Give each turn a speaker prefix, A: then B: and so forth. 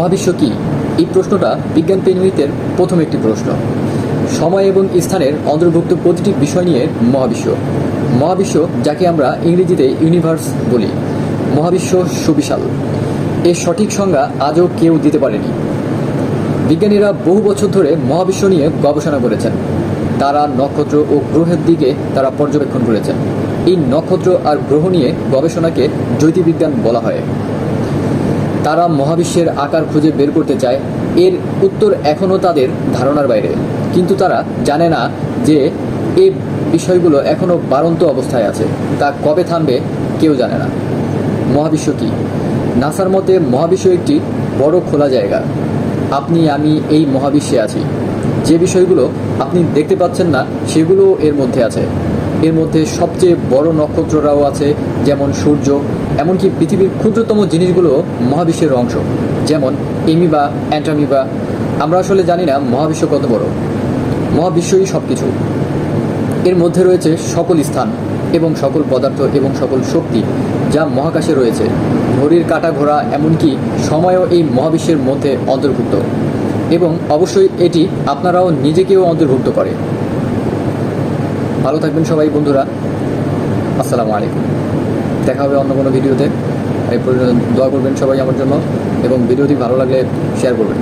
A: মহাবিশ্ব কি? এই প্রশ্নটা বিজ্ঞান প্রেমীদের প্রথম একটি প্রশ্ন। সময় এবং স্থানের অন্তর্ভুক্ত প্রতিটি বিষয় নিয়ে মহাবিশ্ব। মহাবিশ্ব, যাকে আমরা ইংরেজিতে ইউনিভার্স বলি, মহাবিশ্ব সুবিশাল। এর সঠিক সংজ্ঞা আজও কেউ দিতে পারেনি। বিজ্ঞানীরা বহু বছর ধরে মহাবিশ্ব নিয়ে গবেষণা করেছেন। তারা, নক্ষত্র ও গ্রহের দিকে তারা পর্যবেক্ষণ করেছেন। এই নক্ষত্র আর গ্রহ নিয়ে গবেষণাকে জ্যোতির্বিজ্ঞান বলা হয়। তারা মহাবিশ্বের আকার খুঁজে বের করতে চায়। এর উত্তর এখনও তাদের ধারণার বাইরে, কিন্তু তারা জানে না যে এই বিষয়গুলো এখনও বাড়ন্ত অবস্থায় আছে। তা কবে থামবে কেউ জানে না। মহাবিশ্ব কি? নাসার মতে মহাবিশ্ব একটি বড় খোলা জায়গা। আপনি, আমি এই মহাবিশ্বে আছি। যে বিষয়গুলো আপনি দেখতে পাচ্ছেন না সেগুলো এর মধ্যে আছে। এর মধ্যে সবচেয়ে বড় নক্ষত্ররাও আছে, যেমন সূর্য। এমনকি পৃথিবীর ক্ষুদ্রতম জিনিসগুলো মহাবিশ্বের অংশ, যেমন এমিবা, অ্যান্টামিবা। আমরা আসলে জানি না মহাবিশ্ব কত বড়। মহাবিশ্বই সব কিছু। এর মধ্যে রয়েছে সকল স্থান এবং সকল পদার্থ এবং সকল শক্তি যা মহাকাশে রয়েছে। ঘড়ির কাঁটা ঘোরা, এমনকি সময়ও এই মহাবিশ্বের মধ্যে অন্তর্ভুক্ত। এবং অবশ্যই এটি আপনারাও নিজেকেও অন্তর্ভুক্ত করে। ভালো থাকবেন সবাই বন্ধুরা। আসসালামু আলাইকুম। দেখা হবে অন্য কোনো ভিডিওতে। এই পর্যন্ত দোয়া করবেন সবাই আমার জন্য, এবং ভিডিওটি ভালো লাগলে শেয়ার করবেন।